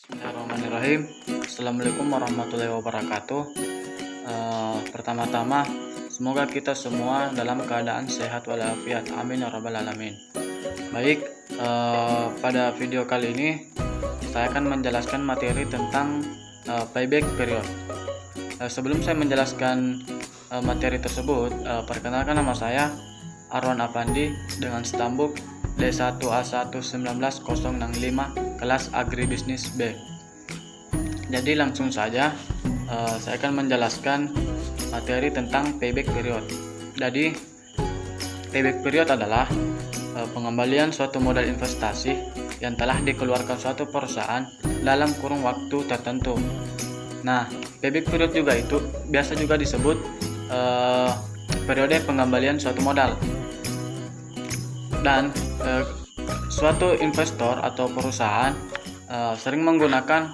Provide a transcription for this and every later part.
Bismillahirrahmanirrahim. Assalamualaikum warahmatullahi wabarakatuh. Pertama-tama, semoga kita semua dalam keadaan sehat walafiat. Amin ya rabbal alamin. Baik, pada video kali ini saya akan menjelaskan materi tentang payback period. Sebelum saya menjelaskan materi tersebut, perkenalkan nama saya Arwan Apandi dengan stambuk D1A11905 kelas Agribisnis B. Jadi langsung saja saya akan menjelaskan materi tentang payback period. Jadi payback period adalah pengembalian suatu modal investasi yang telah dikeluarkan suatu perusahaan dalam kurun waktu tertentu. Nah, payback period juga itu biasa juga disebut periode pengembalian suatu modal. Dan suatu investor atau perusahaan sering menggunakan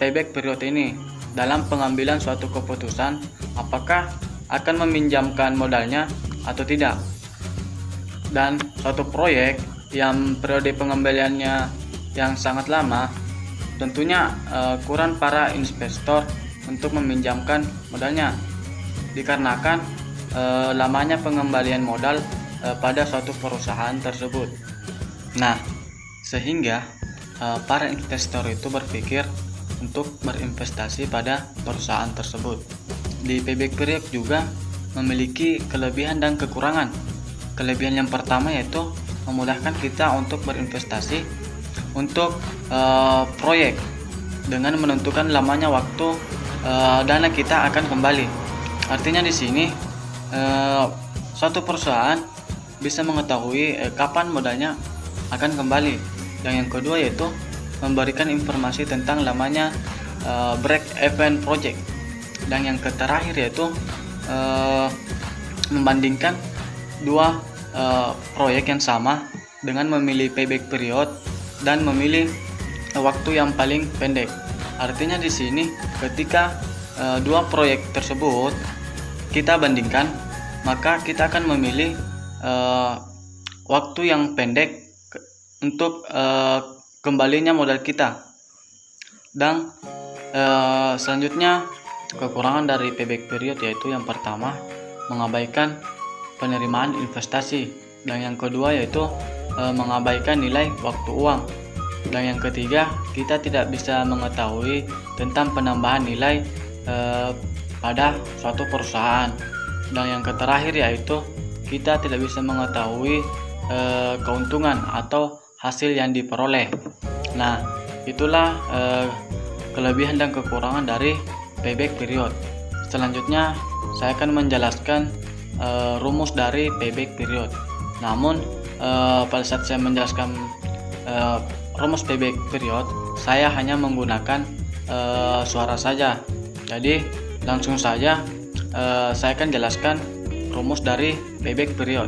payback period ini dalam pengambilan suatu keputusan apakah akan meminjamkan modalnya atau tidak. Dan suatu proyek yang periode pengembaliannya yang sangat lama, tentunya kurang para investor untuk meminjamkan modalnya dikarenakan lamanya pengembalian modal pada suatu perusahaan tersebut. Nah, sehingga para investor itu berpikir untuk berinvestasi pada perusahaan tersebut. Di payback period juga memiliki kelebihan dan kekurangan. Kelebihan yang pertama yaitu memudahkan kita untuk berinvestasi untuk proyek dengan menentukan lamanya waktu dana kita akan kembali. Artinya di sini suatu perusahaan bisa mengetahui kapan modalnya akan kembali. Dan yang kedua yaitu memberikan informasi tentang lamanya break even project. Dan yang terakhir yaitu membandingkan dua proyek yang sama dengan memilih payback period dan memilih waktu yang paling pendek. Artinya di sini ketika dua proyek tersebut kita bandingkan, maka kita akan memilih waktu yang pendek untuk kembalinya modal kita. Dan selanjutnya kekurangan dari payback period yaitu yang pertama mengabaikan penerimaan investasi, dan yang kedua yaitu mengabaikan nilai waktu uang, dan yang ketiga kita tidak bisa mengetahui tentang penambahan nilai pada suatu perusahaan, dan yang terakhir yaitu kita tidak bisa mengetahui keuntungan atau hasil yang diperoleh. Nah, itulah kelebihan dan kekurangan dari payback period. Selanjutnya saya akan menjelaskan rumus dari payback period. Namun pada saat saya menjelaskan rumus payback period, saya hanya menggunakan suara saja. Jadi langsung saja saya akan jelaskan rumus dari payback period.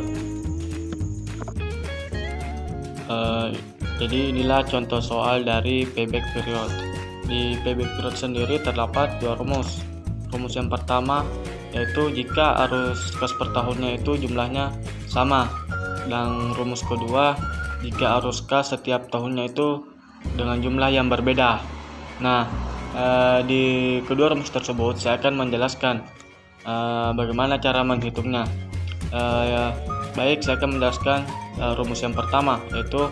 Jadi inilah contoh soal dari payback period. Di payback period sendiri terdapat dua rumus. Rumus yang pertama yaitu jika arus kas per tahunnya itu jumlahnya sama, dan rumus kedua jika arus kas setiap tahunnya itu dengan jumlah yang berbeda. Nah, di kedua rumus tersebut saya akan menjelaskan bagaimana cara menghitungnya. Baik, saya akan menjelaskan rumus yang pertama yaitu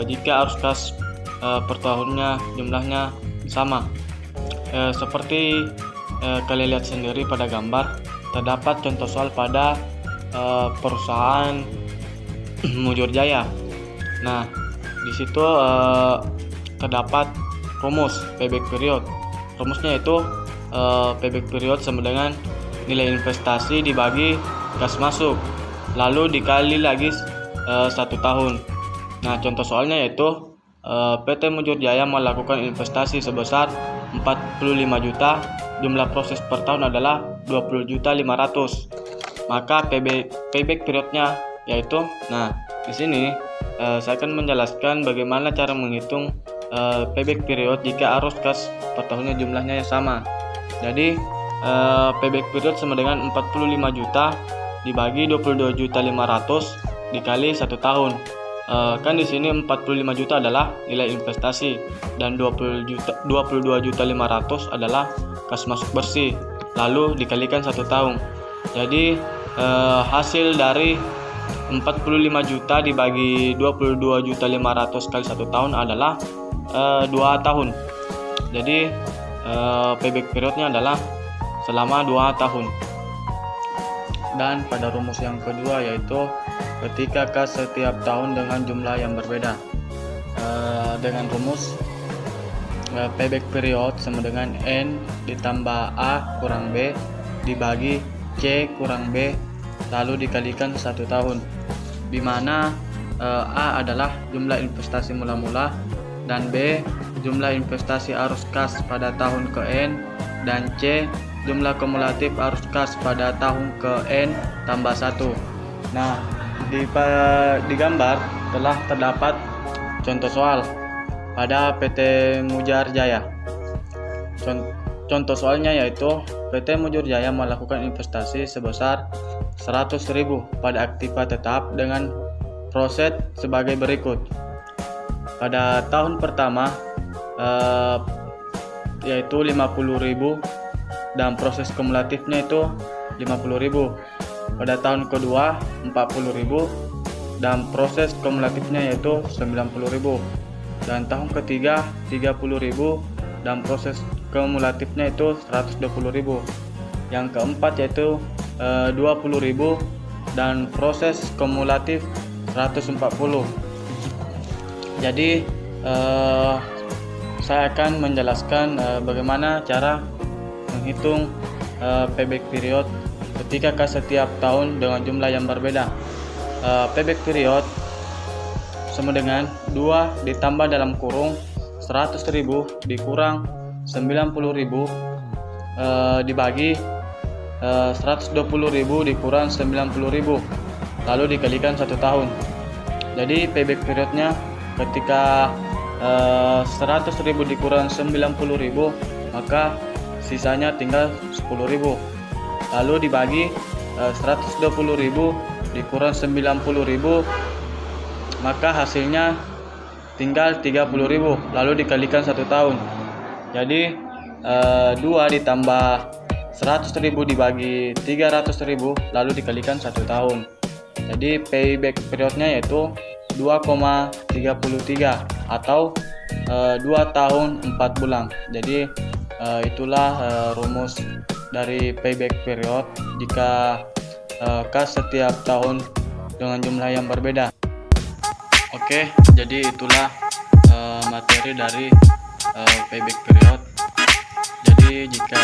jika arus kas per tahunnya jumlahnya sama. Seperti kalian lihat sendiri pada gambar, terdapat contoh soal pada perusahaan Mujur Jaya. Nah, di situ terdapat rumus payback period. Rumusnya itu payback period sama dengan nilai investasi dibagi kas masuk, lalu dikali lagi 1 tahun. Nah, contoh soalnya yaitu PT Mujur Jaya melakukan investasi sebesar 45 juta, jumlah proses per tahun adalah 20.500. Maka payback periodnya yaitu, nah di sini saya akan menjelaskan bagaimana cara menghitung payback period jika arus kas per tahunnya jumlahnya yang sama. Jadi payback period sama dengan 45 juta dibagi 22.500 dikali 1 tahun. Kan di sini 45 juta adalah nilai investasi dan 22.500.000 adalah kas masuk bersih, lalu dikalikan 1 tahun. Jadi hasil dari 45 juta dibagi 22.500.000 kali 1 tahun adalah 2 tahun. Jadi payback periodnya adalah selama 2 tahun. Dan pada rumus yang kedua yaitu ketika kas setiap tahun dengan jumlah yang berbeda. Dengan rumus payback period sama dengan N ditambah A kurang B dibagi C kurang B lalu dikalikan 1 tahun, di mana A adalah jumlah investasi mula-mula dan B jumlah investasi arus kas pada tahun ke N dan C jumlah kumulatif arus kas pada tahun ke N tambah 1. Nah, di gambar telah terdapat contoh soal pada PT Mujar Jaya. Contoh soalnya yaitu PT Mujar Jaya melakukan investasi sebesar 100.000 pada aktiva tetap dengan proses sebagai berikut. Pada tahun pertama yaitu 50.000 dan proses kumulatifnya itu 50.000. Pada tahun kedua 40.000 dan proses kumulatifnya yaitu 90.000. Dan tahun ketiga 30.000 dan proses kumulatifnya itu 120.000. Yang keempat yaitu 20.000 dan proses kumulatif 140. Jadi saya akan menjelaskan bagaimana cara menghitung payback period ketika kas setiap tahun dengan jumlah yang berbeda. Payback period sama dengan 2 ditambah dalam kurung 100.000 dikurang 90.000 dibagi 120.000 dikurang 90.000 lalu dikalikan 1 tahun. Jadi payback periodnya ketika 100.000 dikurang 90.000 maka sisanya tinggal 10.000, lalu dibagi 120.000 dikurang 90.000 maka hasilnya tinggal 30.000 lalu dikalikan 1 tahun. Jadi 2 ditambah 100.000 dibagi 300.000 lalu dikalikan 1 tahun. Jadi payback periodnya yaitu 2,33 atau 2 tahun 4 bulan. Jadi itulah rumus dari payback period jika kas setiap tahun dengan jumlah yang berbeda. Oke, jadi itulah materi dari payback period. Jadi jika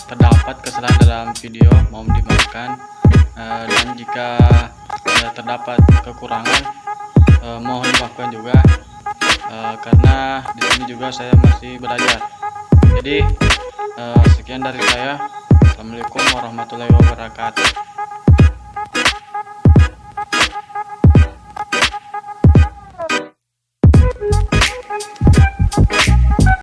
terdapat kesalahan dalam video mohon dimaafkan, dan jika terdapat kekurangan mohon dimaafkan juga, karena di sini juga saya masih belajar. Jadi sekian dari saya. Assalamualaikum warahmatullahi wabarakatuh.